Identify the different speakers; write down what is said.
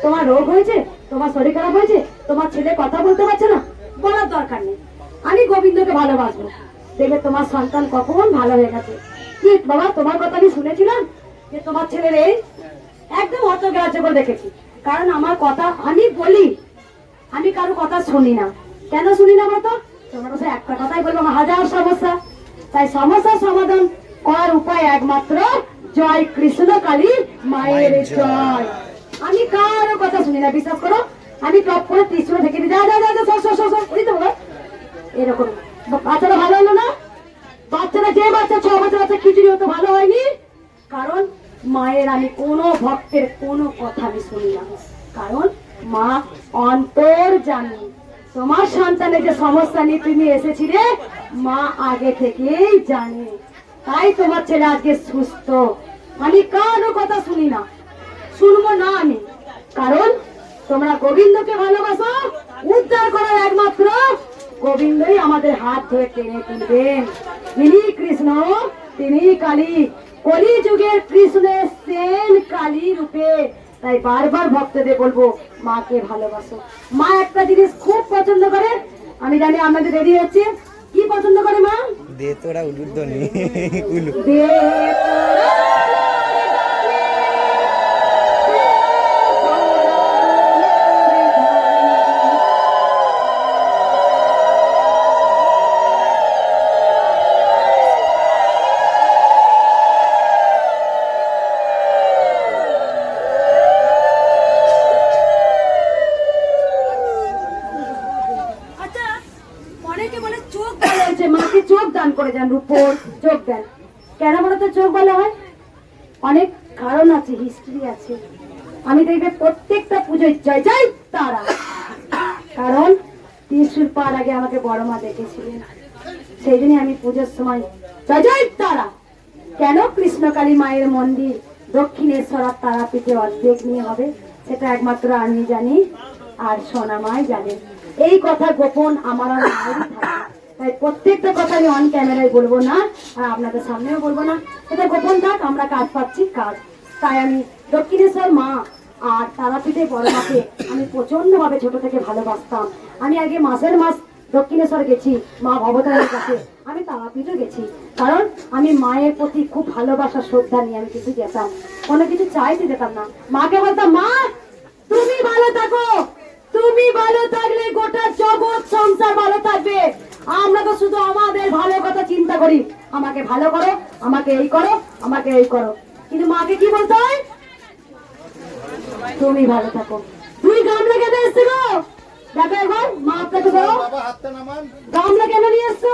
Speaker 1: তোমার রোগ হয়েছে, তোমার শরীর খারাপ হয়েছে, তোমার ছেলে কথা বলতে পারছে না, বলার দরকার নেই। আমি গোবিন্দকে ভালোবাসবো, দেখবে তোমার সন্তান কখন ভালো হয়ে গেছে। কি বাবা, তোমার কথা আমি শুনেছিলাম যে তোমার ছেলের এই একদম অর্থগ্রাহ্য করে দেখেছি। কারণ আমার কথা আমি বলি, আমি কারো কথা শুনি না। কেন শুনি না বলতো? তোমার কাছে একটা কথাই বলবো, আমার হাজার সমস্যা। তাই সমস্যার সমাধান করার উপায় একমাত্র জয় কৃষ্ণ কালী মায়ের জয়। আমি কারো কথা শুনি না, বিশ্বাস করো। আমি টপ করে ত্রিশূল থেকে দিই, যা যা যা সব এরকম। বাচ্চারা ভালো হলো না? বাচ্চারা যে বাচ্চা 6 বছর বাচ্চা খিচুড়ি হতো, ভালো হয়নি। কারণ মায়ের আমি কোনো ভক্তের কোনো কথা আমি শুনি না। কারণ মা অন্তর জানি তোমার সন্তানের যে সমস্যা নিয়ে তুমি এসেছিলে, মা আগে থেকেই জানে। তাই তোমার ছেলে আজকে সুস্থ। আমি কারো কথা শুনি না, শুনবো না আমি। কারণ তোমরা গোবিন্দকে ভালোবাসো, উদ্ধার করার একমাত্র গোবিন্দই আমাদের হাত ধরে টেনে তুলবেন। তিনি কৃষ্ণ, তিনি কালী, কলি যুগের কৃষ্ণের সেন কালী রূপে। তাই বারবার ভক্তদের বলবো, মাকে ভালোবাসো। মা একটা জিনিস খুব পছন্দ করে, আমি জানি আপনাদের দেরি হচ্ছে। কি পছন্দ করে মা?
Speaker 2: দে তোরা উলুধ্বনি উলু
Speaker 1: দে মাকে চোখ দান করে যান, রূপোর চোখ দেন। কেন বলতো চোখ বলা হয়? অনেক কারণ আছে, হিস্ট্রি আছে। আমি দেখবে প্রত্যেকটা পুজোয় জয় জয় তারা। কারণ ত্রিশূল পার আগে আমাকে বড় মা দেখেছিলেন, সেই জন্য আমি পুজোর সময় জয় জয় তারা। কেন? কৃষ্ণকালী মায়ের মন্দির দক্ষিণেশ্বর আর তারাপীঠে অর্ধেক নিয়ে হবে, সেটা একমাত্র আমি জানি আর সোনামাই জানে। এই কথা গোপন আমার আর মায়েরই থাকে। তাই প্রত্যেকটা কথা আমি অন ক্যামেরায় বলবো না, আর আপনাদের সামনেও বলবো না। এটা গোপন থাক, আমরা কাজ পাচ্ছি কাজ। তাই আমি দক্ষিণেশ্বর মা আর তারাপীঠে বড় মাকে আমি প্রচন্ড ভাবে ছোট থেকে ভালোবাসতাম। আমি আগে মাসের মাস দক্ষিণেশ্বর গেছি মা ভবতারের কাছে, আমি তারাপীঠে গেছি। কারণ আমি মায়ের প্রতি খুব ভালোবাসা শ্রদ্ধা নিয়ে আমি কিছু যেতাম, কোনো কিছু চাইতে যেতাম না। মাকে বলতাম, মা তুমি ভালো থাকো, তুমি ভালো থাকলে গোটা জগৎ সংসার ভালো থাকবে। আমরা তো শুধু আমাদের ভালো কথা চিন্তা করি, আমাকে ভালো করো, আমাকে এই করো, আমাকে এই করো। কিন্তু মাকে কি বলতে হয়? তুমি ভালো থাকো। তুই গামলা কেন এসছো গো? দেখো একবার মা আপনাকে বলো, গামলা কেন নিয়ে এসছো?